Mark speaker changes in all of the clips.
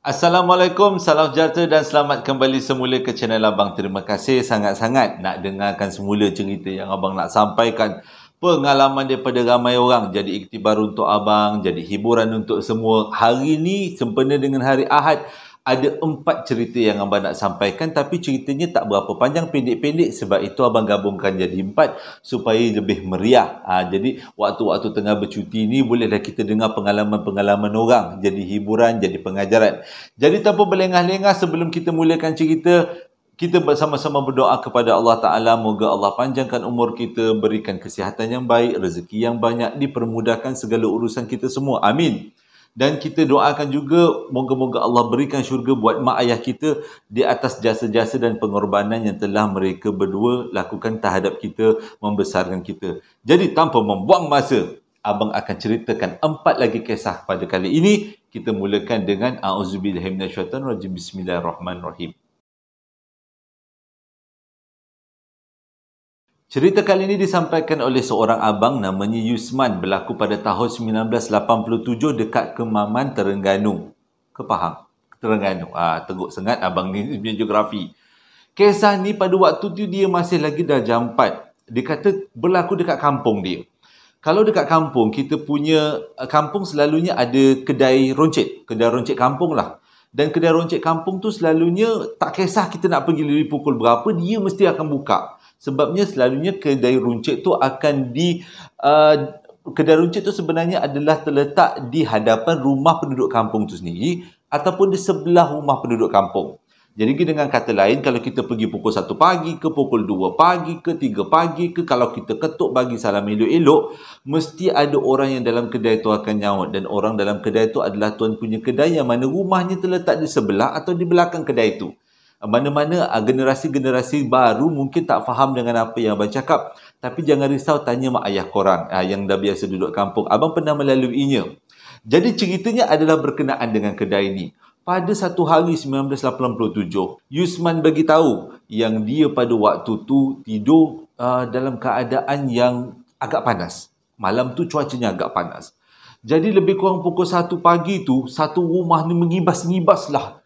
Speaker 1: Assalamualaikum, salam sejahtera dan selamat kembali semula ke channel Abang. Terima kasih sangat-sangat nak dengarkan semula cerita yang Abang nak sampaikan. Pengalaman daripada ramai orang jadi iktibar untuk Abang, jadi hiburan untuk semua. Hari ni sempena dengan hari Ahad, ada 4 cerita yang Abang nak sampaikan, tapi ceritanya tak berapa panjang, pendek-pendek. Sebab itu Abang gabungkan jadi 4 supaya lebih meriah. Jadi waktu-waktu tengah bercuti ni bolehlah kita dengar pengalaman-pengalaman orang, jadi hiburan, jadi pengajaran. Jadi tanpa berlengah-lengah, sebelum kita mulakan cerita, kita bersama-sama berdoa kepada Allah Ta'ala. Moga Allah panjangkan umur kita, berikan kesihatan yang baik, rezeki yang banyak, dipermudahkan segala urusan kita semua. Amin. Dan kita doakan juga moga-moga Allah berikan syurga buat mak ayah kita di atas jasa-jasa dan pengorbanan yang telah mereka berdua lakukan terhadap kita, membesarkan kita. Jadi tanpa membuang masa, Abang akan ceritakan 4 lagi kisah pada kali ini. Kita mulakan dengan A'udzubillahi minasyaitanirrajim. Bismillahirrahmanirrahim. Cerita kali ini disampaikan oleh seorang abang namanya Yusman, berlaku pada tahun 1987 dekat Kemaman, Terengganu. Ke Pahang? Terengganu. Teguk sangat abang ni punya geografi. Kisah ni pada waktu tu dia masih lagi darjah 4. Dia kata berlaku dekat kampung dia. Kalau dekat kampung, kita punya kampung selalunya ada kedai roncit. Kedai roncit kampung lah. Dan kedai roncit kampung tu selalunya tak kisah kita nak pergi dari pukul berapa, dia mesti akan buka. Sebabnya selalunya kedai runcit tu akan kedai runcit tu sebenarnya adalah terletak di hadapan rumah penduduk kampung tu sendiri ataupun di sebelah rumah penduduk kampung. Jadi dengan kata lain, kalau kita pergi pukul 1 pagi ke pukul 2 pagi ke 3 pagi ke, kalau kita ketuk bagi salam elok-elok, mesti ada orang yang dalam kedai tu akan nyaut. Dan orang dalam kedai tu adalah tuan punya kedai yang mana rumahnya terletak di sebelah atau di belakang kedai tu. Mana-mana generasi-generasi baru mungkin tak faham dengan apa yang abang cakap. Tapi jangan risau, tanya mak ayah korang yang dah biasa duduk kampung. Abang pernah melaluinya. Jadi ceritanya adalah berkenaan dengan kedai ni. Pada satu hari 1987, Yusman bagi tahu yang dia pada waktu tu tidur dalam keadaan yang agak panas. Malam tu cuacanya agak panas. Jadi lebih kurang pukul 1 pagi tu, satu rumah ni mengibas-ngibas lah.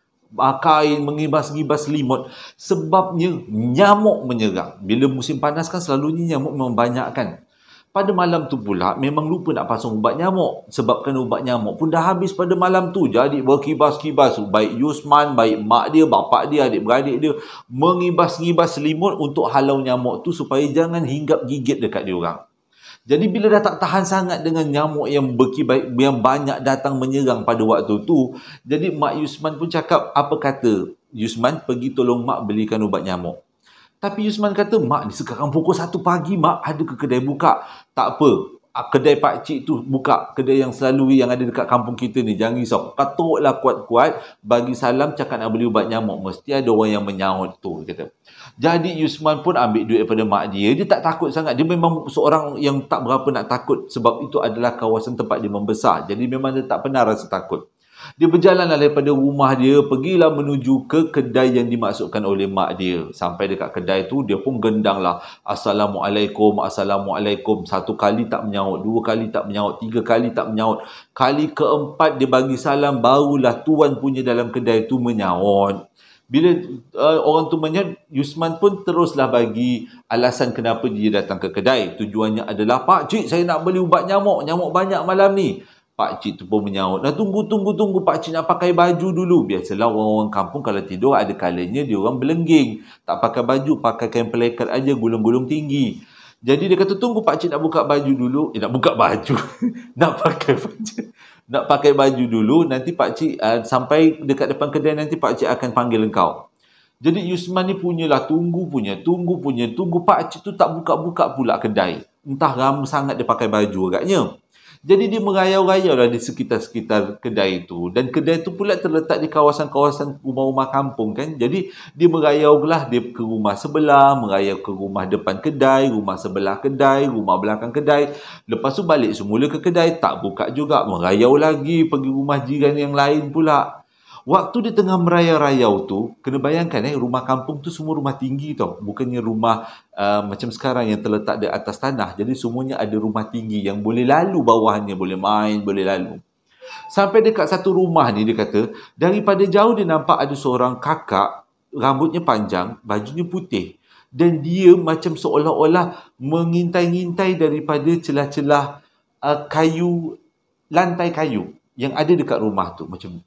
Speaker 1: Kain, mengibas-ngibas selimut. Sebabnya nyamuk menyerang. Bila musim panas kan selalunya nyamuk memang banyak kan. Pada malam tu pula memang lupa nak pasang ubat nyamuk. Sebabkan ubat nyamuk pun dah habis pada malam tu. Jadi berkibas-kibas. Baik Yusman, baik mak dia, bapak dia, adik-beradik dia, mengibas-ngibas selimut untuk halau nyamuk tu supaya jangan hinggap gigit dekat dia orang. Jadi bila dah tak tahan sangat dengan nyamuk yang yang banyak datang menyerang pada waktu tu, jadi mak Yusman pun cakap, apa kata Yusman pergi tolong mak belikan ubat nyamuk. Tapi Yusman kata, mak ni sekarang pukul 1 pagi mak, ada ke kedai buka? Tak apa, kedai pakcik tu buka, kedai yang selalu yang ada dekat kampung kita ni, jangan risau. Katuklah kuat-kuat, bagi salam cakap nak beli ubat nyamuk, mesti ada orang yang menyaut tu, kata. Jadi Yusman pun ambil duit daripada mak dia. Dia tak takut sangat. Dia memang seorang yang tak berapa nak takut. Sebab itu adalah kawasan tempat dia membesar. Jadi memang dia tak pernah rasa takut. Dia berjalanlah daripada rumah dia. Pergilah menuju ke kedai yang dimaksudkan oleh mak dia. Sampai dekat kedai tu, dia pun gendanglah. Assalamualaikum, Assalamualaikum. 1 kali tak menyaut. 2 kali tak menyaut. 3 kali tak menyaut. Kali keempat dia bagi salam. Barulah tuan punya dalam kedai tu menyaut. Bila orang tu menyaut, Yusman pun teruslah bagi alasan kenapa dia datang ke kedai. Tujuannya adalah, pakcik saya nak beli ubat nyamuk. Nyamuk banyak malam ni. Pakcik tu pun menyaut. Nah, tunggu pakcik nak pakai baju dulu. Biasalah orang-orang kampung kalau tidur ada kalanya dia orang belengging. Tak pakai baju, pakai kain pelekat aja, gulung-gulung tinggi. Jadi dia kata, tunggu pakcik nak buka baju dulu. Nak buka baju. Nak pakai baju. Nak pakai baju dulu, nanti pakcik sampai dekat depan kedai, nanti pakcik akan panggil engkau. Jadi Yusman ni tunggu, pakcik tu tak buka-buka pula kedai. Entah ram sangat dia pakai baju agaknya. Jadi dia merayau-rayau lah di sekitar-sekitar kedai itu. Dan kedai itu pula terletak di kawasan-kawasan rumah-rumah kampung kan. Jadi dia merayau lah dia ke rumah sebelah, merayau ke rumah depan kedai, rumah sebelah kedai, rumah belakang kedai. Lepas tu balik semula ke kedai, tak buka juga. Merayau lagi pergi rumah jiran yang lain pula. Waktu dia tengah merayau-rayau tu, kena bayangkan rumah kampung tu semua rumah tinggi tau. Bukannya rumah macam sekarang yang terletak di atas tanah. Jadi semuanya ada rumah tinggi yang boleh lalu bawahnya, boleh main, boleh lalu. Sampai dekat satu rumah ni, dia kata, daripada jauh dia nampak ada seorang kakak, rambutnya panjang, bajunya putih. Dan dia macam seolah-olah mengintai-ngintai daripada celah-celah kayu, lantai kayu yang ada dekat rumah tu. Macam,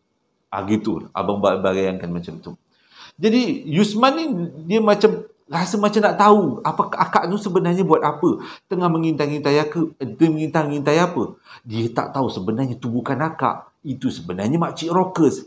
Speaker 1: gitu. Abang bayangkan macam tu. Jadi Yusman ni dia macam rasa macam nak tahu apa akak tu sebenarnya buat apa. Tengah mengintai-ngintai apa. Dia tak tahu sebenarnya tu bukan akak. Itu sebenarnya makcik Rockers.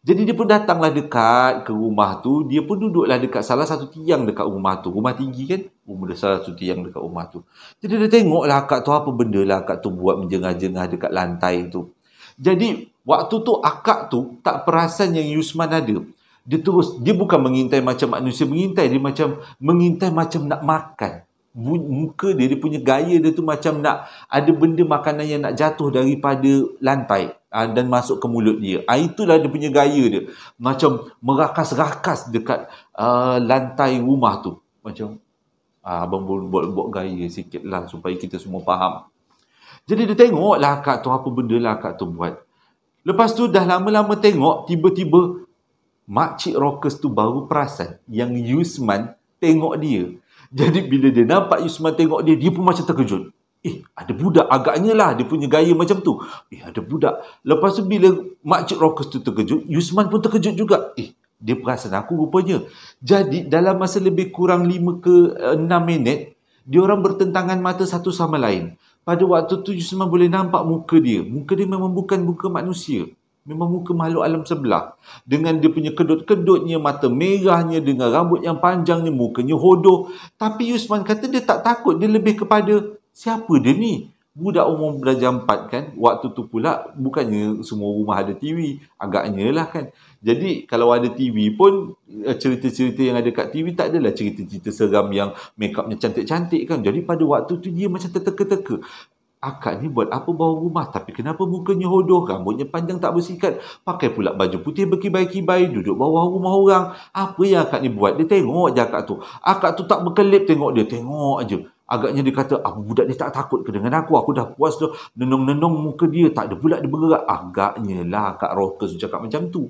Speaker 1: Jadi dia pun datanglah dekat ke rumah tu. Dia pun duduklah dekat salah satu tiang dekat rumah tu. Rumah tinggi kan? Ada salah satu tiang dekat rumah tu. Jadi dia tengoklah akak tu apa benda lah akak tu buat menjengah-jengah dekat lantai tu. Jadi waktu tu akak tu tak perasan yang Yusman ada. Dia bukan mengintai macam manusia mengintai, dia macam mengintai macam nak makan. Muka dia punya gaya dia tu macam nak ada benda makanan yang nak jatuh daripada lantai dan masuk ke mulut dia. Itulah dia punya gaya dia. Macam merakas-rakas dekat lantai rumah tu. Macam abang buat gaya sikit lah supaya kita semua faham. Jadi dia tengoklah akak tu apa benda lah akak tu buat. Lepas tu dah lama-lama tengok, tiba-tiba makcik Rockers tu baru perasan yang Yusman tengok dia. Jadi bila dia nampak Yusman tengok dia, dia pun macam terkejut. Ada budak. Agaknya lah dia punya gaya macam tu. Ada budak. Lepas tu bila makcik Rockers tu terkejut, Yusman pun terkejut juga. Dia perasan aku rupanya. Jadi dalam masa lebih kurang 5 ke 6 minit, diorang bertentangan mata satu sama lain. Pada waktu tu Yusman boleh nampak muka dia. Muka dia memang bukan muka manusia. Memang muka makhluk alam sebelah. Dengan dia punya kedut-kedutnya, mata merahnya, dengan rambut yang panjangnya, mukanya hodoh. Tapi Yusman kata dia tak takut. Dia lebih kepada, siapa dia ni? Budak umur darjah 4 kan? Waktu tu pula, bukannya semua rumah ada TV. Agaknya lah kan. Jadi kalau ada TV pun, cerita-cerita yang ada kat TV tak adalah cerita-cerita seram yang make upnya cantik-cantik kan. Jadi pada waktu tu dia macam terteka-teka. Akak ni buat apa bawah rumah? Tapi kenapa mukanya hodoh? Rambutnya panjang tak bersihkan. Pakai pula baju putih berkibai-kibai. Duduk bawah rumah orang. Apa yang akak ni buat? Dia tengok je akak tu. Akak tu tak berkelip tengok dia. Tengok je. Agaknya dia kata, budak ni tak takut ke dengan aku? Aku dah puas dah. Nenung-nenung muka dia. Tak ada pula dia bergerak. Agaknya lah Kak Rockers cakap macam tu.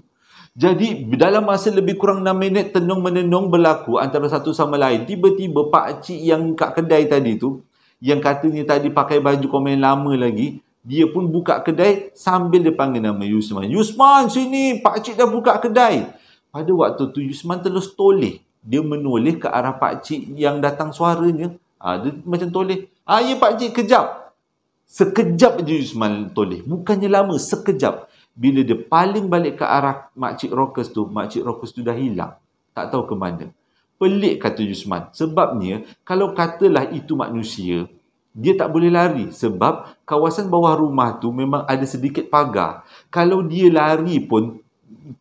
Speaker 1: Jadi dalam masa lebih kurang 6 minit tenung-menenung berlaku antara satu sama lain. Tiba-tiba pakcik yang kat kedai tadi tu, yang katanya tadi pakai baju komen lama lagi, dia pun buka kedai sambil dia panggil nama Yusman. Yusman, sini, pakcik dah buka kedai. Pada waktu tu Yusman terus toleh. Dia menoleh ke arah pakcik yang datang suaranya. Dia macam toleh. Ya pakcik, kejap. Sekejap je Yusman toleh. Bukannya lama, sekejap. Bila dia paling balik ke arah makcik Rockers tu dah hilang. Tak tahu ke mana. Pelik kata Yusman. Sebabnya, kalau katalah itu manusia, dia tak boleh lari. Sebab kawasan bawah rumah tu memang ada sedikit pagar. Kalau dia lari pun,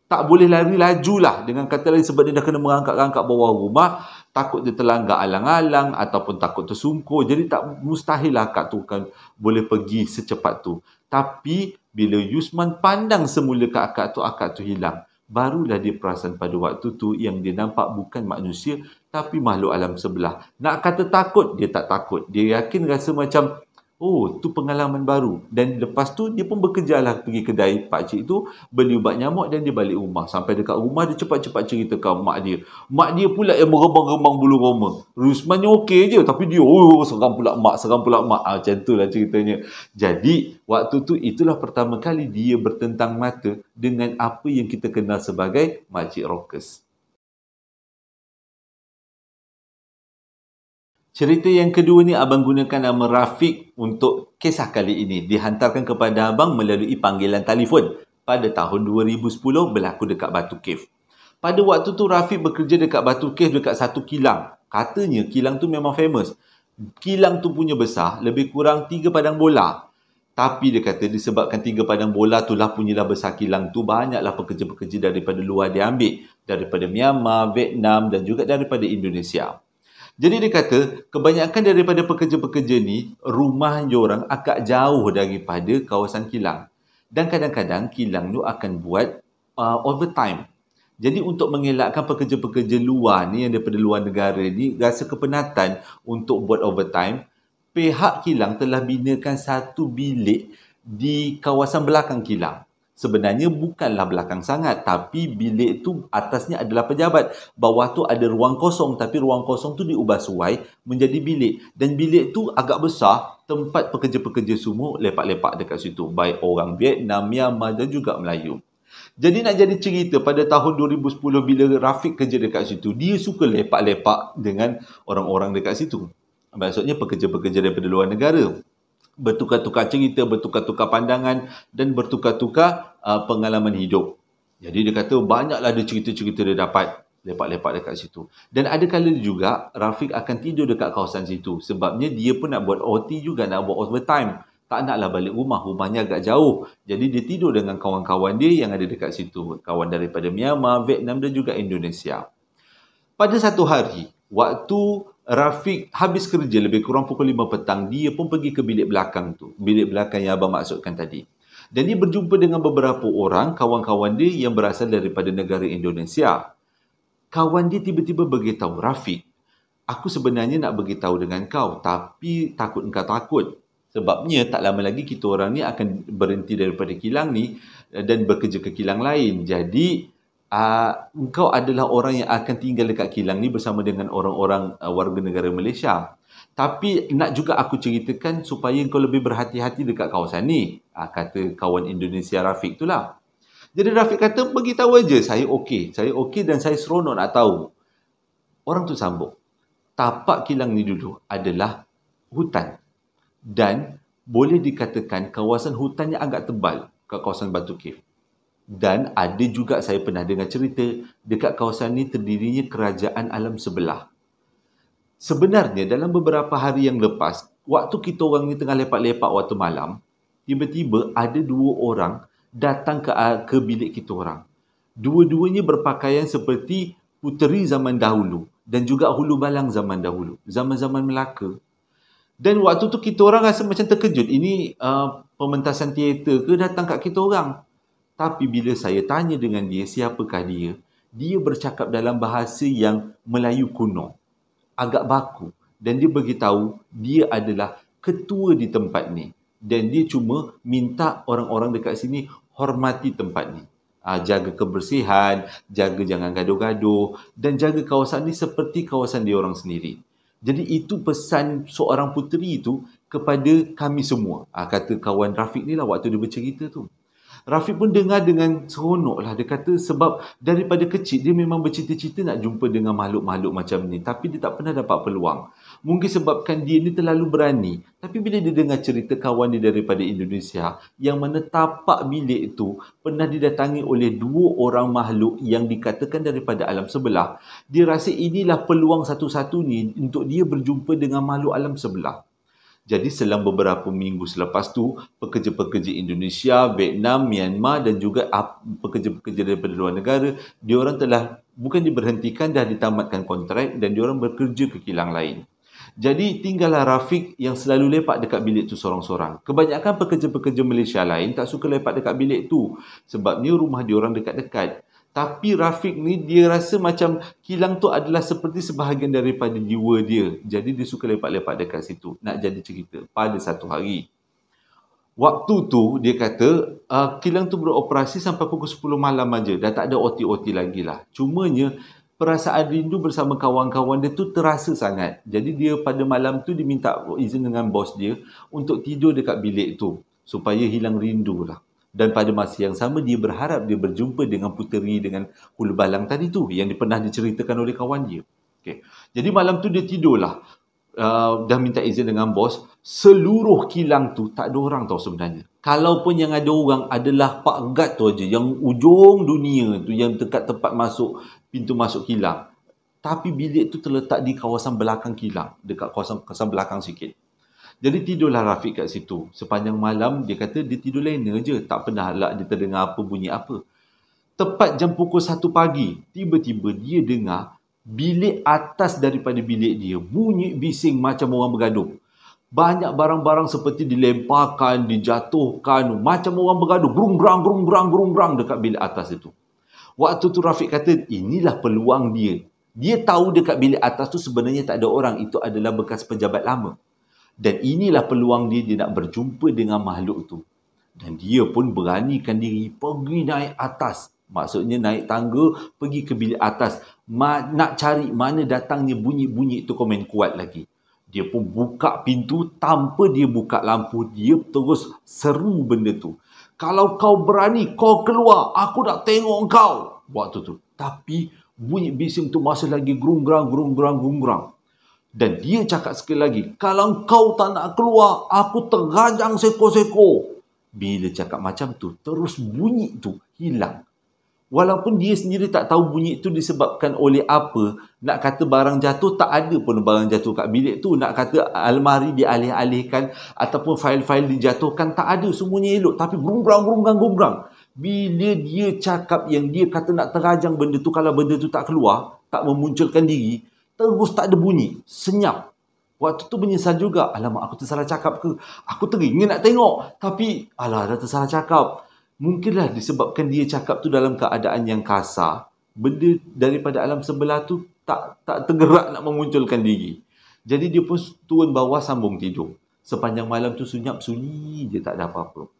Speaker 1: tak boleh lari lajulah. Dengan kata lain, sebab dia dah kena merangkak-rangkak bawah rumah, takut dia terlanggar alang-alang ataupun takut tersungkur. Jadi tak mustahil akak tu kan boleh pergi secepat tu. Tapi bila Yusman pandang semula ke akak tu hilang. Barulah dia perasan pada waktu tu yang dia nampak bukan manusia tapi makhluk alam sebelah. Nak kata takut, dia tak takut. Dia yakin rasa macam, tu pengalaman baru. Dan lepas tu dia pun bekerjalah pergi kedai pakcik tu, beli ubat nyamuk dan dia balik rumah. Sampai dekat rumah dia cepat-cepat cerita ke mak dia. Mak dia pula yang merembang-rembang bulu roma. Rusmannya okey je tapi dia seram pula mak. Macam tu lah ceritanya. Jadi waktu tu itulah pertama kali dia bertentang mata dengan apa yang kita kenal sebagai makcik Rockers. Cerita yang kedua ni abang gunakan nama Rafiq untuk kisah kali ini. Dihantarkan kepada abang melalui panggilan telefon pada tahun 2010 berlaku dekat Batu Cave. Pada waktu tu Rafiq bekerja dekat Batu Cave dekat satu kilang. Katanya kilang tu memang famous. Kilang tu punya besar, lebih kurang 3 padang bola. Tapi dia kata disebabkan 3 padang bola tu lah punyalah besar kilang tu, banyaklah pekerja-pekerja daripada luar dia ambil. Daripada Myanmar, Vietnam dan juga daripada Indonesia. Jadi dia kata, kebanyakan daripada pekerja-pekerja ni, rumah diorang agak jauh daripada kawasan kilang. Dan kadang-kadang kilang tu akan buat overtime. Jadi untuk mengelakkan pekerja-pekerja luar ni, yang daripada luar negara ni, rasa kepenatan untuk buat overtime, pihak kilang telah binakan satu bilik di kawasan belakang kilang. Sebenarnya bukanlah belakang sangat, tapi bilik tu atasnya adalah pejabat. Bawah tu ada ruang kosong, tapi ruang kosong tu diubah suai menjadi bilik. Dan bilik tu agak besar, tempat pekerja-pekerja semua lepak-lepak dekat situ. Baik orang Vietnam, Myanmar dan juga Melayu. Jadi nak jadi cerita, pada tahun 2010 bila Rafiq kerja dekat situ, dia suka lepak-lepak dengan orang-orang dekat situ. Maksudnya pekerja-pekerja daripada luar negara. Bertukar-tukar cerita, bertukar-tukar pandangan dan bertukar-tukar pengalaman hidup. Jadi dia kata banyaklah ada cerita-cerita dia dapat lepak-lepak dekat situ. Dan ada kala juga Rafiq akan tidur dekat kawasan situ. Sebabnya dia pun nak buat OT juga, nak buat overtime. Tak naklah balik rumah, rumahnya agak jauh. Jadi dia tidur dengan kawan-kawan dia yang ada dekat situ. Kawan daripada Myanmar, Vietnam dan juga Indonesia. Pada satu hari, waktu Rafiq habis kerja lebih kurang pukul 5 petang, dia pun pergi ke bilik belakang tu. Bilik belakang yang abang maksudkan tadi. Dan dia berjumpa dengan beberapa orang, kawan-kawan dia yang berasal daripada negara Indonesia. Kawan dia tiba-tiba beritahu, Rafiq, aku sebenarnya nak beritahu dengan kau, tapi takut engkau takut. Sebabnya tak lama lagi kita orang ni akan berhenti daripada kilang ni dan bekerja ke kilang lain. Jadi engkau adalah orang yang akan tinggal dekat kilang ni bersama dengan orang-orang warga negara Malaysia. Tapi nak juga aku ceritakan supaya engkau lebih berhati-hati dekat kawasan ni. Kata kawan Indonesia Rafiq tu lah. Jadi Rafiq kata, beritahu aja, saya okey dan saya seronok nak tahu. Orang tu sambung, tapak kilang ni dulu adalah hutan. Dan boleh dikatakan kawasan hutannya agak tebal kat kawasan Batu Cave. Dan ada juga saya pernah dengar cerita dekat kawasan ni terdirinya kerajaan alam sebelah. Sebenarnya dalam beberapa hari yang lepas, waktu kita orang ni tengah lepak-lepak waktu malam, tiba-tiba ada dua orang datang ke bilik kita orang. Dua-duanya berpakaian seperti puteri zaman dahulu dan juga hulu balang zaman dahulu, zaman-zaman Melaka. Dan waktu tu kita orang rasa macam terkejut. Ini pementasan teater ke datang kat kita orang? Tapi bila saya tanya dengan dia, siapakah dia? Dia bercakap dalam bahasa yang Melayu kuno. Agak baku. Dan dia beritahu dia adalah ketua di tempat ni. Dan dia cuma minta orang-orang dekat sini hormati tempat ni. Jaga kebersihan, jaga jangan gaduh-gaduh dan jaga kawasan ni seperti kawasan dia orang sendiri. Jadi itu pesan seorang puteri itu kepada kami semua. Kata kawan Rafiq ni lah waktu dia bercerita tu. Rafiq pun dengar dengan seronok lah. Dia kata sebab daripada kecil dia memang bercita-cita nak jumpa dengan makhluk-makhluk macam ni. Tapi dia tak pernah dapat peluang. Mungkin sebabkan dia ni terlalu berani. Tapi bila dia dengar cerita kawan dia daripada Indonesia, yang mana tapak bilik itu pernah didatangi oleh dua orang makhluk yang dikatakan daripada alam sebelah, dia rasa inilah peluang satu-satunya untuk dia berjumpa dengan makhluk alam sebelah. Jadi selang beberapa minggu selepas tu, pekerja-pekerja Indonesia, Vietnam, Myanmar dan juga pekerja-pekerja daripada luar negara, diorang telah bukan diberhentikan, dah ditamatkan kontrak dan diorang bekerja ke kilang lain. Jadi tinggallah Rafiq yang selalu lepak dekat bilik tu sorang-sorang. Kebanyakan pekerja-pekerja Malaysia lain tak suka lepak dekat bilik tu sebabnya rumah diorang dekat-dekat. Tapi Rafiq ni dia rasa macam kilang tu adalah seperti sebahagian daripada jiwa dia. Jadi dia suka lepak-lepak dekat situ. Nak jadi cerita, pada satu hari, waktu tu dia kata kilang tu beroperasi sampai pukul 10 malam aja. Dah tak ada OT-OT lagi lah. Cumanya perasaan rindu bersama kawan-kawan dia tu terasa sangat. Jadi dia pada malam tu dia minta izin dengan bos dia untuk tidur dekat bilik tu supaya hilang rindu lah. Dan pada masa yang sama dia berharap dia berjumpa dengan puteri dengan hulu balang tadi tu yang pernah diceritakan oleh kawan dia. Okay. Jadi malam tu dia tidurlah. Dah minta izin dengan bos. Seluruh kilang tu tak ada orang tahu sebenarnya. Kalaupun yang ada orang adalah Pak Gad tu aja, yang ujung dunia tu, yang dekat tempat masuk, pintu masuk kilang. Tapi bilik tu terletak di kawasan belakang kilang, dekat kawasan belakang sikit. Jadi tidurlah Rafiq kat situ. Sepanjang malam dia kata dia tidur lena je. Tak pernah lah dia terdengar apa bunyi apa. Tepat jam pukul 1 pagi, tiba-tiba dia dengar bilik atas daripada bilik dia bunyi bising macam orang bergaduh. Banyak barang-barang seperti dilemparkan, dijatuhkan, macam orang bergaduh. Gerung-gerang dekat bilik atas itu. Waktu tu Rafiq kata inilah peluang dia. Dia tahu dekat bilik atas tu sebenarnya tak ada orang. Itu adalah bekas pejabat lama. Dan inilah peluang dia nak berjumpa dengan makhluk tu. Dan dia pun beranikan diri pergi naik atas. Maksudnya naik tangga, pergi ke bilik atas. Nak cari mana datangnya bunyi-bunyi itu komen kuat lagi. Dia pun buka pintu, tanpa dia buka lampu, dia terus seru benda tu. Kalau kau berani, kau keluar. Aku nak tengok kau. Waktu tu. Tapi bunyi bising tu masih lagi gerung-gerang. Dan dia cakap sekali lagi, kalau kau tak nak keluar, aku terajang seko-seko. Bila cakap macam tu, terus bunyi tu hilang. Walaupun dia sendiri tak tahu bunyi itu disebabkan oleh apa. Nak kata barang jatuh, tak ada pun barang jatuh kat bilik tu. Nak kata almari dialih-alihkan ataupun fail-fail dijatuhkan, tak ada. Semuanya elok. Tapi gerung-gerang. Bila dia cakap yang dia kata nak terajang benda tu, kalau benda tu tak keluar, tak memunculkan diri, terus tak ada bunyi. Senyap. Waktu tu menyesal juga. Alamak, aku tersalah cakap ke? Aku teringin nak tengok. Tapi, dah tersalah cakap. Mungkinlah disebabkan dia cakap tu dalam keadaan yang kasar, benda daripada alam sebelah tu tak tergerak nak memunculkan diri. Jadi dia pun turun bawah sambung tidur. Sepanjang malam tu senyap sunyi je, tak ada apa-apa.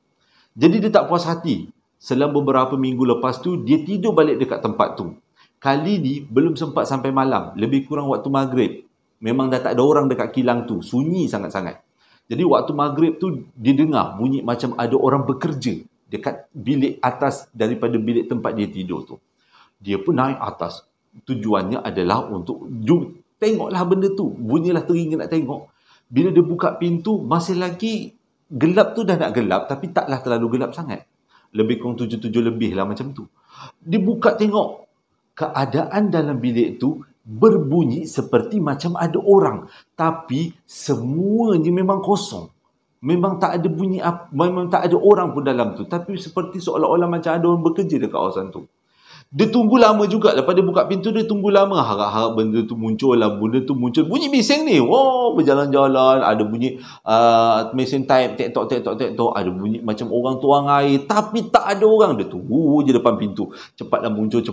Speaker 1: Jadi dia tak puas hati. Selama beberapa minggu lepas tu, dia tidur balik dekat tempat tu. Kali ni belum sempat sampai malam, lebih kurang waktu maghrib. Memang dah tak ada orang dekat kilang tu, sunyi sangat-sangat. Jadi waktu maghrib tu dia dengar bunyi macam ada orang bekerja dekat bilik atas daripada bilik tempat dia tidur tu. Dia pun naik atas. Tujuannya adalah untuk tengoklah benda tu. Bunyilah teringin nak tengok. Bila dia buka pintu, masih lagi gelap tu dah nak gelap, tapi taklah terlalu gelap sangat. Lebih kurang 7 lebih lah macam tu. Dia buka tengok. Keadaan dalam bilik tu berbunyi seperti macam ada orang. Tapi semuanya memang kosong. Memang tak ada bunyi, memang tak ada orang pun dalam tu. Tapi seperti seolah-olah macam ada orang bekerja dekat kawasan tu. Dia tunggu lama juga. Lepas dia buka pintu, dia tunggu lama. Harap-harap benda tu muncul lah. Benda tu muncul. Bunyi bising ni. Berjalan-jalan. Ada bunyi mesin type. Tek-tok. Ada bunyi macam orang tuang air. Tapi tak ada orang. Dia tunggu je depan pintu. Cepatlah muncul.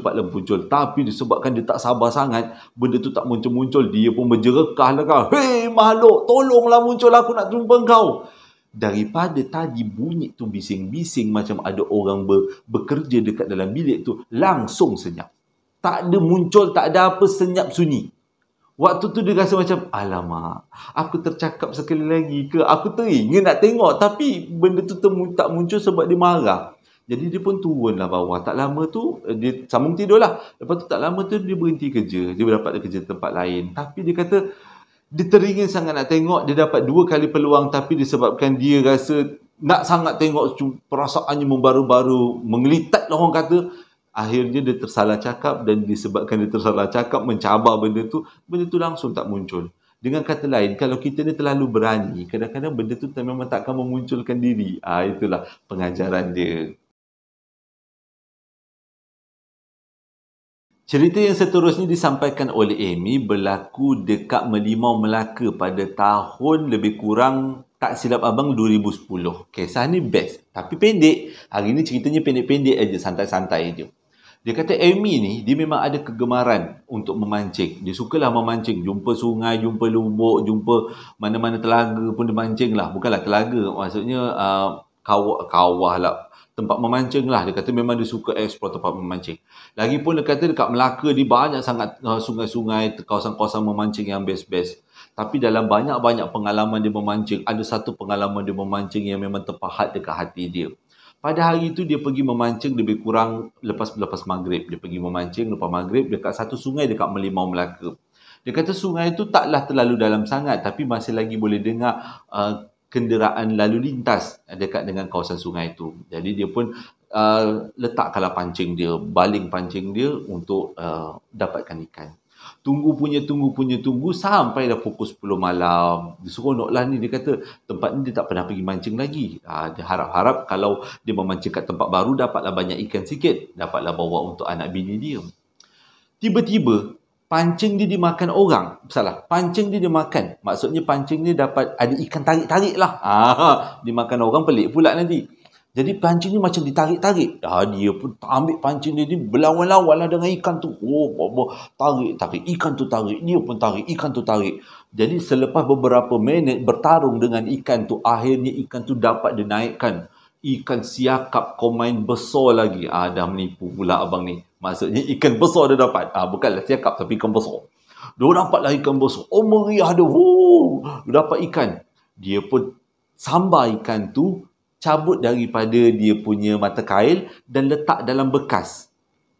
Speaker 1: Tapi disebabkan dia tak sabar sangat, benda tu tak muncul-muncul. Dia pun berjerekah lah kau. Hei makhluk, tolonglah muncul, aku nak jumpa kau. Daripada tadi bunyi tu bising-bising macam ada orang bekerja dekat dalam bilik tu, langsung senyap. Tak ada muncul, tak ada apa, senyap sunyi. Waktu tu dia rasa macam, alamak, aku tercakap sekali lagi ke? Aku teringin nak tengok, tapi benda tu tak muncul sebab dia marah. Jadi dia pun turunlah bawah. Tak lama tu, dia sambung tidur lah. Lepas tu tak lama tu dia berhenti kerja. Dia dapat kerja tempat lain. Tapi dia kata, dia teringin sangat nak tengok. Dia dapat 2 kali peluang, tapi disebabkan dia rasa nak sangat tengok, perasaannya membaru-baru, menggelitat lah orang kata. Akhirnya dia tersalah cakap, dan disebabkan dia tersalah cakap, mencabar benda tu langsung tak muncul. Dengan kata lain, kalau kita ni terlalu berani, kadang-kadang benda tu memang tak akan memunculkan diri. Itulah pengajaran dia. Cerita yang seterusnya disampaikan oleh Amy berlaku dekat Merlimau Melaka pada tahun lebih kurang, tak silap abang, 2010. Kisah ni best. Tapi pendek. Hari ni ceritanya pendek-pendek aja, santai-santai je. Dia kata Amy ni, dia memang ada kegemaran untuk memancing. Dia sukalah memancing. Jumpa sungai, jumpa lubuk, jumpa mana-mana telaga pun dia mancing lah. Bukanlah telaga, maksudnya kawah lah. Tempat memancing lah. Dia kata memang dia suka explore tempat memancing. Lagipun dia kata dekat Melaka ni banyak sangat sungai-sungai, kawasan-kawasan memancing yang best-best. Tapi dalam banyak-banyak pengalaman dia memancing, ada satu pengalaman dia memancing yang memang terpahat dekat hati dia. Pada hari itu dia pergi memancing lebih kurang lepas maghrib. Dia pergi memancing lepas maghrib dekat satu sungai dekat Merlimau Melaka. Dia kata sungai itu taklah terlalu dalam sangat, tapi masih lagi boleh dengar kenderaan lalu lintas dekat dengan kawasan sungai itu. Jadi dia pun letakkanlah pancing dia, baling pancing dia untuk dapatkan ikan. Tunggu sampai dah pukul 10 malam. Dia seronok lah ni. Dia kata tempat ni dia tak pernah pergi mancing lagi. Dia harap-harap kalau dia memancing kat tempat baru, dapatlah banyak ikan sikit. Dapatlah bawa untuk anak bini dia. Tiba-tiba pancing dia dimakan orang. Salah, pancing dia dimakan. Maksudnya pancing dia dapat ada ikan tarik-tarik lah. Dimakan orang pelik pula nanti. Jadi pancing ni macam ditarik-tarik. Dia pun ambil pancing dia ni, berlawan-lawan lah dengan ikan tu. Tarik. Ikan tu tarik. Dia pun tarik. Ikan tu tarik. Jadi selepas beberapa minit bertarung dengan ikan tu, akhirnya ikan tu dapat dinaikkan. Ikan siakap komain besar lagi. Dah menipu pula abang ni. Maksudnya ikan besar dia dapat. Bukanlah siakap tapi ikan besar. Dia dapatlah ikan besar. Oh, meriah dia. Dapat ikan. Dia pun sambar ikan tu, cabut daripada dia punya mata kail dan letak dalam bekas.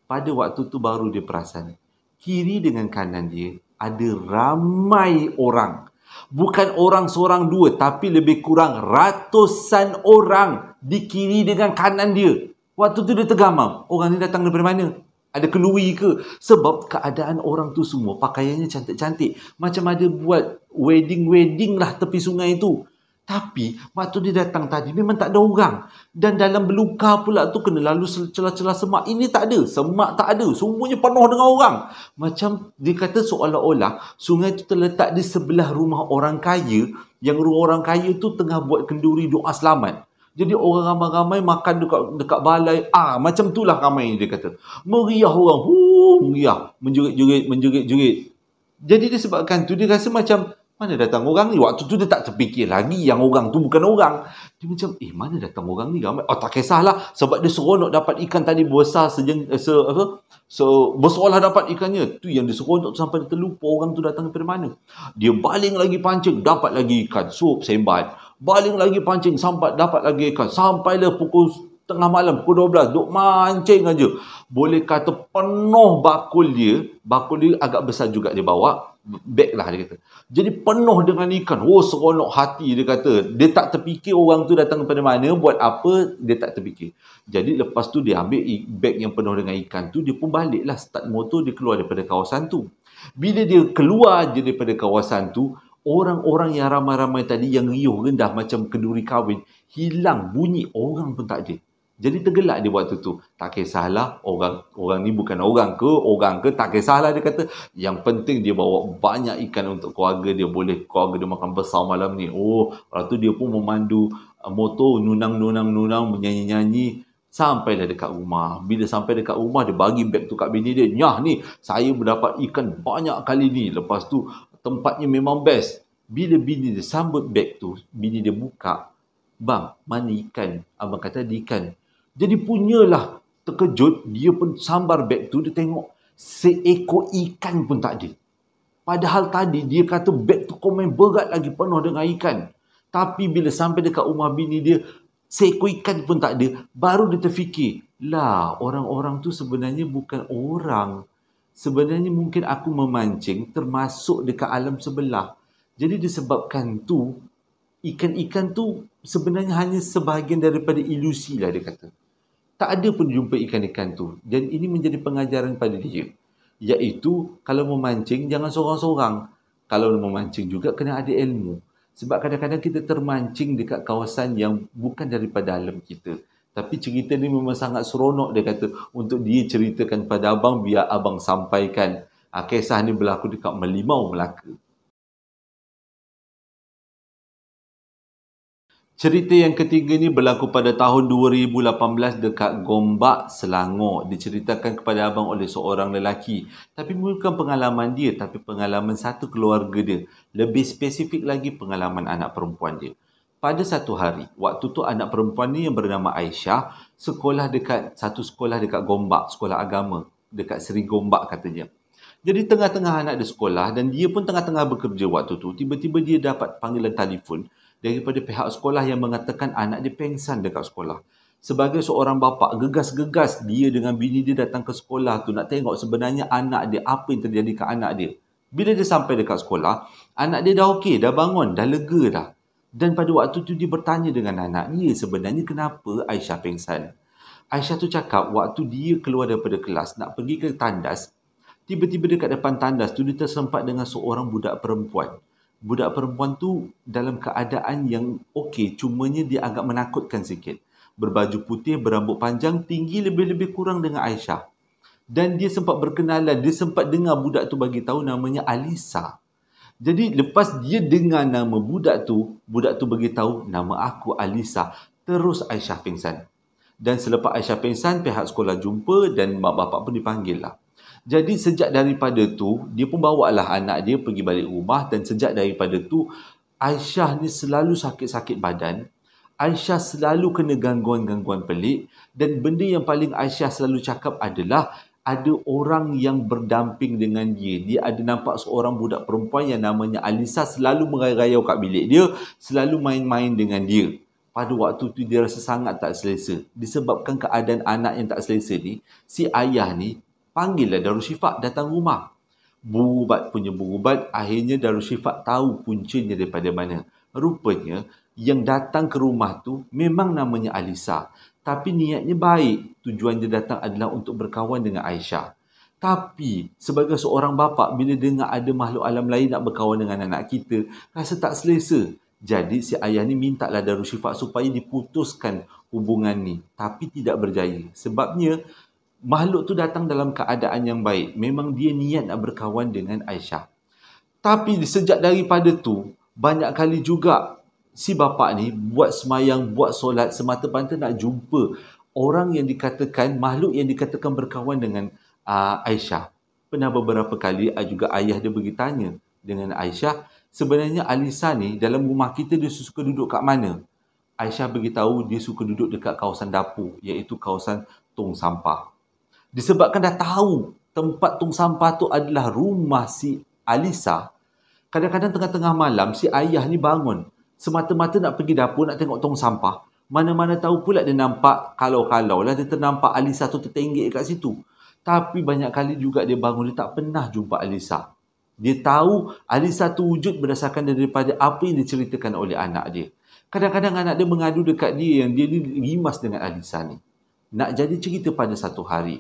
Speaker 1: Pada waktu tu baru dia perasan. Kiri dengan kanan dia ada ramai orang. Bukan orang seorang dua, tapi lebih kurang ratusan orang di kiri dengan kanan dia. Waktu tu dia tergamam. Orang ni datang daripada mana? Ada kenduri ke? Sebab keadaan orang tu semua pakaiannya cantik-cantik. Macam ada buat wedding lah tepi sungai tu. Tapi waktu dia datang tadi memang tak ada orang. Dan dalam beluka pula tu kena lalu celah-celah semak. Ini tak ada. Semak tak ada. Semuanya penuh dengan orang. Macam dia kata seolah-olah sungai tu terletak di sebelah rumah orang kaya. Yang rumah orang kaya tu tengah buat kenduri doa selamat. Jadi orang ramai-ramai makan dekat balai. Macam itulah ramai dia kata. Meriah orang. Meriah. Menjerit-jerit. Jadi disebabkan tu dia rasa macam, mana datang orang ni? Waktu tu dia tak terfikir lagi yang orang tu bukan orang. Dia macam, mana datang orang ni? Tak kisahlah. Sebab dia seronok dapat ikan tadi besar besarlah dapat ikannya. Tu yang dia seronok sampai dia terlupa orang tu datang daripada mana. Dia baling lagi pancing, dapat lagi ikan. Sup sembat. Baling lagi pancing, sampai dapat lagi ikan. Sampailah pukul tengah malam, pukul 12, duk mancing aja. Boleh kata penuh bakul dia agak besar juga dia bawa. Beg lah dia kata. Jadi penuh dengan ikan. Seronok hati dia kata. Dia tak terfikir orang tu datang daripada mana, buat apa, dia tak terfikir. Jadi lepas tu dia ambil beg yang penuh dengan ikan tu, dia pun baliklah start motor, dia keluar daripada kawasan tu. Bila dia keluar je daripada kawasan tu, orang-orang yang ramai-ramai tadi yang riuh rendah macam kenduri kahwin, hilang, bunyi, orang pun tak ada. Jadi tergelak dia waktu tu. Tak kisahlah orang ni bukan orang ke tak kisahlah dia kata. Yang penting dia bawa banyak ikan untuk keluarga dia. Boleh keluarga dia makan besar malam ni. Lepas tu dia pun memandu motor, nunang, menyanyi-nyanyi. Sampailah dekat rumah. Bila sampai dekat rumah, dia bagi beg tu kat bini dia. Nyah ni, saya berdapat ikan banyak kali ni. Lepas tu, tempatnya memang best. Bila bini dia sambut beg tu, bini dia buka. Bang, mana ikan? Abang kata ada ikan. Jadi punyalah terkejut, dia pun sambar beg tu, dia tengok seekor ikan pun tak ada. Padahal tadi dia kata beg tu komen berat lagi, penuh dengan ikan. Tapi bila sampai dekat rumah bini dia, seekor ikan pun tak ada, baru dia terfikir, orang-orang tu sebenarnya bukan orang. Sebenarnya mungkin aku memancing termasuk dekat alam sebelah. Jadi disebabkan tu, ikan-ikan tu sebenarnya hanya sebahagian daripada ilusi lah dia kata. Tak ada pun jumpa ikan-ikan tu. Dan ini menjadi pengajaran pada dia. Iaitu, kalau memancing, jangan seorang-seorang. Kalau memancing juga, kena ada ilmu. Sebab kadang-kadang kita termancing dekat kawasan yang bukan daripada alam kita. Tapi cerita ni memang sangat seronok, dia kata. Untuk dia ceritakan pada abang, biar abang sampaikan. Kisah ni berlaku dekat Merlimau, Melaka. Cerita yang ketiga ni berlaku pada tahun 2018 dekat Gombak, Selangor. Diceritakan kepada abang oleh seorang lelaki. Tapi bukan pengalaman dia, tapi pengalaman satu keluarga dia. Lebih spesifik lagi pengalaman anak perempuan dia. Pada satu hari, waktu tu anak perempuan ni yang bernama Aisyah, satu sekolah dekat Gombak, sekolah agama. Dekat Seri Gombak katanya. Jadi tengah-tengah anak dia sekolah dan dia pun tengah-tengah bekerja waktu tu. Tiba-tiba dia dapat panggilan telefon daripada pihak sekolah yang mengatakan anak dia pengsan dekat sekolah. Sebagai seorang bapa, gegas-gegas dia dengan bini dia datang ke sekolah tu nak tengok sebenarnya anak dia, apa yang terjadi ke anak dia. Bila dia sampai dekat sekolah, anak dia dah okey, dah bangun, dah lega dah. Dan pada waktu tu dia bertanya dengan anak dia, sebenarnya kenapa Aisyah pengsan? Aisyah tu cakap waktu dia keluar daripada kelas nak pergi ke tandas, tiba-tiba dekat depan tandas tu dia tersempat dengan seorang budak perempuan. Budak perempuan tu dalam keadaan yang okey, cumanya dia agak menakutkan sikit. Berbaju putih, berambut panjang, tinggi lebih-lebih kurang dengan Aisyah. Dan dia sempat berkenalan, dia sempat dengar budak tu bagi tahu namanya Alisa. Jadi lepas dia dengar nama budak tu bagi tahu nama aku Alisa, terus Aisyah pingsan. Dan selepas Aisyah pingsan, pihak sekolah jumpa dan mak bapak pun dipanggil lah. Jadi sejak daripada tu, dia pun bawalah anak dia pergi balik rumah dan sejak daripada tu, Aisyah ni selalu sakit-sakit badan. Aisyah selalu kena gangguan-gangguan pelik dan benda yang paling Aisyah selalu cakap adalah ada orang yang berdamping dengan dia. Dia ada nampak seorang budak perempuan yang namanya Alisa selalu merayau kat bilik dia, selalu main-main dengan dia. Pada waktu tu dia rasa sangat tak selesa. Disebabkan keadaan anak yang tak selesa ni, si ayah ni panggillah Darussyifa datang rumah. Berubat punya berubat, akhirnya Darussyifa tahu puncanya daripada mana. Rupanya yang datang ke rumah tu memang namanya Alisa. Tapi niatnya baik. Tujuan dia datang adalah untuk berkawan dengan Aisyah. Tapi sebagai seorang bapa, bila dengar ada makhluk alam lain nak berkawan dengan anak kita, rasa tak selesa. Jadi si ayah ni mintalah Darussyifa supaya diputuskan hubungan ni. Tapi tidak berjaya. Sebabnya makhluk tu datang dalam keadaan yang baik. Memang dia niat nak berkawan dengan Aisyah. Tapi sejak daripada tu, banyak kali juga si bapa ni buat semayang, buat solat semata-mata nak jumpa orang yang dikatakan, makhluk yang dikatakan berkawan dengan Aisyah. Pernah beberapa kali juga ayah dia pergi tanya dengan Aisyah, sebenarnya Alisa ni dalam rumah kita dia suka duduk kat mana? Aisyah beritahu dia suka duduk dekat kawasan dapur, iaitu kawasan tong sampah. Disebabkan dah tahu tempat tong sampah tu adalah rumah si Alisa, kadang-kadang tengah-tengah malam si ayah ni bangun semata-mata nak pergi dapur nak tengok tong sampah. Mana-mana tahu pula dia nampak kalau-kalau lah dia ternampak Alisa tu tertenggek kat situ. Tapi banyak kali juga dia bangun, dia tak pernah jumpa Alisa. Dia tahu Alisa tu wujud berdasarkan daripada apa yang diceritakan oleh anak dia. Kadang-kadang anak dia mengadu dekat dia yang dia ni rimas dengan Alisa ni. Nak jadi cerita pada satu hari,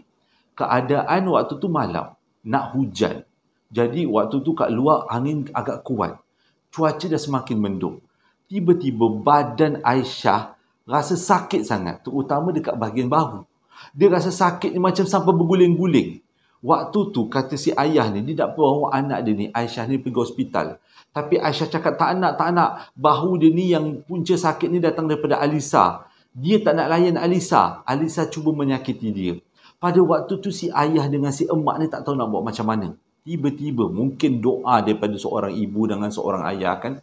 Speaker 1: keadaan waktu tu malam, nak hujan. Jadi waktu tu kat luar angin agak kuat. Cuaca dah semakin mendung. Tiba-tiba badan Aisyah rasa sakit sangat, terutama dekat bahagian bahu. Dia rasa sakit ni macam sampai berguling-guling. Waktu tu kata si ayah ni, dia nak bawa anak dia ni, Aisyah ni pergi hospital. Tapi Aisyah cakap tak nak. Bahu dia ni yang punca sakit ni datang daripada Alisa. Dia tak nak layan Alisa. Alisa cuba menyakiti dia. Pada waktu tu si ayah dengan si emak ni tak tahu nak buat macam mana. Tiba-tiba mungkin doa daripada seorang ibu dengan seorang ayah kan.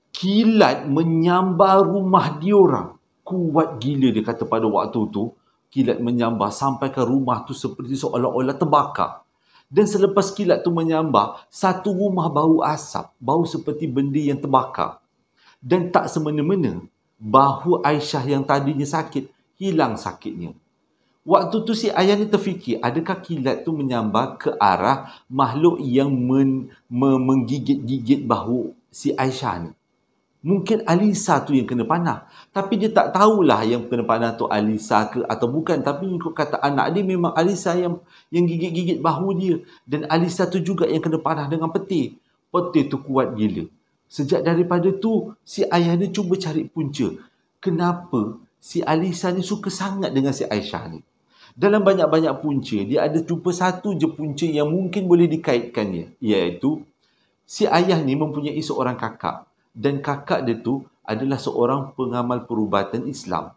Speaker 1: Kilat menyambar rumah diorang. Kuat gila dia kata pada waktu tu. Kilat menyambar sampai ke rumah tu seperti seolah-olah terbakar. Dan selepas kilat tu menyambar, satu rumah bau asap. Bau seperti benda yang terbakar. Dan tak semena-mena, bahu Aisyah yang tadinya sakit, hilang sakitnya. Waktu tu si ayah ni terfikir, adakah kilat tu menyambar ke arah makhluk yang menggigit-gigit bahu si Aisyah ni. Mungkin Alisa tu yang kena panah. Tapi dia tak tahulah yang kena panah tu Alisa ke atau bukan. Tapi ikut kata anak dia, memang Alisa yang gigit-gigit bahu dia. Dan Alisa tu juga yang kena panah dengan peti. Peti tu kuat gila. Sejak daripada tu, si ayah dia cuba cari punca. Kenapa si Alisa ni suka sangat dengan si Aisyah ni? Dalam banyak-banyak punca, dia ada jumpa satu je punca yang mungkin boleh dikaitkannya. Iaitu, si ayah ni mempunyai seorang kakak. Dan kakak dia tu adalah seorang pengamal perubatan Islam.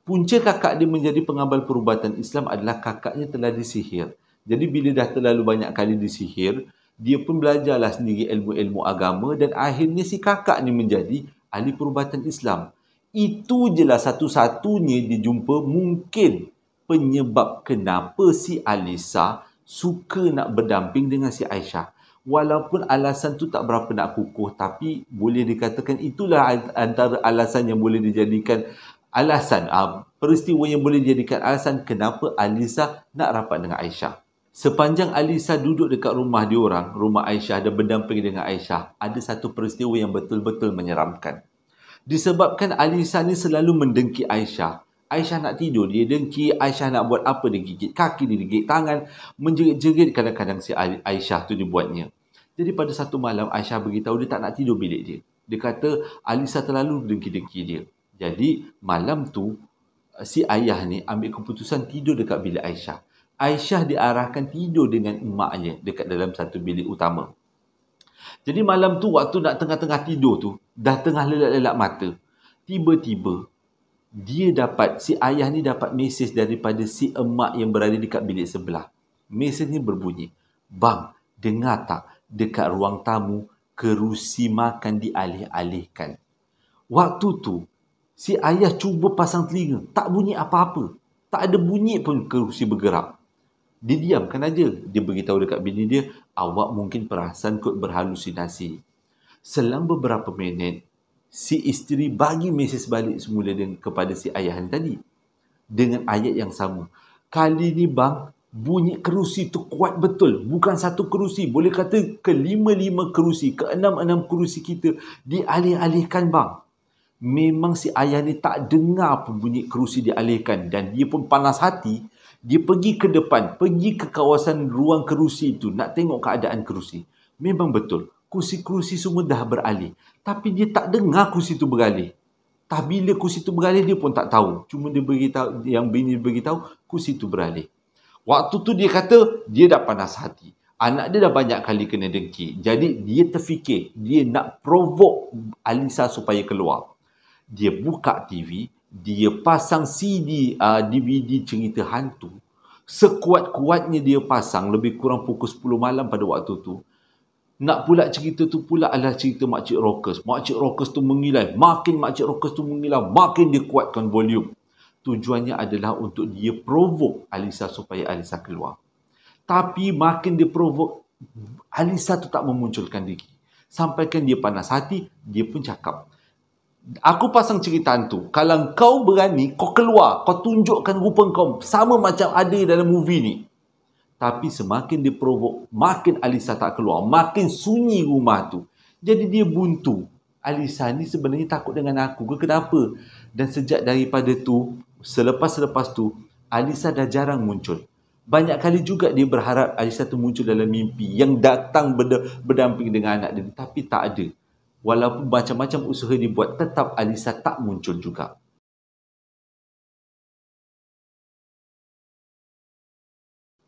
Speaker 1: Punca kakak dia menjadi pengamal perubatan Islam adalah kakaknya telah disihir. Jadi bila dah terlalu banyak kali disihir, dia pun belajarlah sendiri ilmu-ilmu agama dan akhirnya si kakak ni menjadi ahli perubatan Islam. Itu je lah satu-satunya dijumpa mungkin penyebab kenapa si Alisa suka nak berdamping dengan si Aisyah. Walaupun alasan tu tak berapa nak kukuh, tapi boleh dikatakan itulah antara alasan yang boleh dijadikan alasan, peristiwa yang boleh dijadikan alasan kenapa Alisa nak rapat dengan Aisyah. Sepanjang Alisa duduk dekat rumah diorang, rumah Aisyah dan berdamping dengan Aisyah, ada satu peristiwa yang betul-betul menyeramkan. Disebabkan Alisa ni selalu mendengki Aisyah. Aisyah nak tidur, dia dengki. Aisyah nak buat apa, dia gigit kaki, dia gigit tangan. Menjerit-jerit kadang-kadang si Aisyah tu dibuatnya. Jadi pada satu malam, Aisyah beritahu dia tak nak tidur bilik dia. Dia kata Alisa terlalu dengki-dengki dia. Jadi malam tu, si ayah ni ambil keputusan tidur dekat bilik Aisyah. Aisyah diarahkan tidur dengan emaknya dekat dalam satu bilik utama. Jadi malam tu, waktu nak tengah-tengah tidur tu, dah tengah lelak-lelak mata. Tiba-tiba, si ayah ni dapat mesej daripada si emak yang berada dekat bilik sebelah. Mesej ni berbunyi, "Bang, dengar tak? Dekat ruang tamu, kerusi makan dialih-alihkan." Waktu tu, Si ayah cuba pasang telinga, tak bunyi apa-apa. Tak ada bunyi pun kerusi bergerak. Dia diamkan aja. Dia beritahu dekat bini dia, awak mungkin perasan kot berhalusinasi. Selang beberapa minit, si isteri bagi mesej balik semula kepada si ayah ni tadi. Dengan ayat yang sama. Kali ni bang, bunyi kerusi tu kuat betul. Bukan satu kerusi. Boleh kata ke 5 kerusi, ke 6 kerusi kita dialih-alihkan bang. Memang si ayah ni tak dengar pun bunyi kerusi dialihkan. Dan dia pun panas hati. Dia pergi ke depan, pergi ke kawasan ruang kerusi itu nak tengok keadaan kerusi. Memang betul, kerusi-kerusi semua dah beralih. Tapi dia tak dengar kerusi itu beralih. Tak bila kerusi itu beralih dia pun tak tahu. Cuma dia beritahu, yang bini beritahu kerusi itu beralih. Waktu tu dia kata dia dah panas hati. Anak dia dah banyak kali kena dengki. Jadi dia terfikir dia nak provoke Alisa supaya keluar. Dia buka TV, dia pasang CD, DVD cerita hantu. Sekuat-kuatnya dia pasang, lebih kurang pukul 10 malam pada waktu tu. Nak pula cerita tu pula adalah cerita Makcik Rockers. Makcik Rockers tu mengilai. Makin Makcik Rockers tu mengilai, makin dia kuatkan volume. Tujuannya adalah untuk dia provoke Alisa supaya Alisa keluar. Tapi makin dia provoke, Alisa tu tak memunculkan diri. Sampaikan dia panas hati, dia pun cakap, aku pasang cerita hantu. Kalau kau berani, kau keluar. Kau tunjukkan rupa kau. Sama macam ada dalam movie ni. Tapi semakin dia provoke, makin Alisa tak keluar. Makin sunyi rumah tu. Jadi dia buntu. Alisa ni sebenarnya takut dengan aku ke kenapa? Dan sejak daripada tu, selepas tu, Alisa dah jarang muncul. Banyak kali juga dia berharap Alisa tu muncul dalam mimpi. Yang datang berdamping dengan anak dia. Tapi tak ada. Walaupun macam-macam usaha dibuat, tetap Alisa tak muncul juga.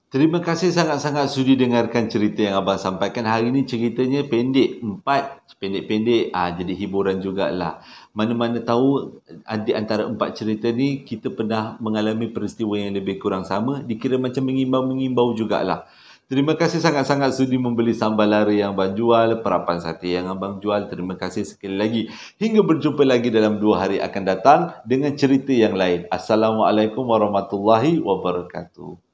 Speaker 1: Terima kasih sangat-sangat sudi dengarkan cerita yang abang sampaikan. Hari ini ceritanya pendek, 4. Pendek-pendek, jadi hiburan jugalah. Mana-mana tahu di antara 4 cerita ni, kita pernah mengalami peristiwa yang lebih kurang sama. Dikira macam mengimbau-mengimbau jugalah. Terima kasih sangat-sangat sudi membeli sambal lari yang abang jual, perapan sate yang abang jual. Terima kasih sekali lagi. Hingga berjumpa lagi dalam 2 hari akan datang dengan cerita yang lain. Assalamualaikum warahmatullahi wabarakatuh.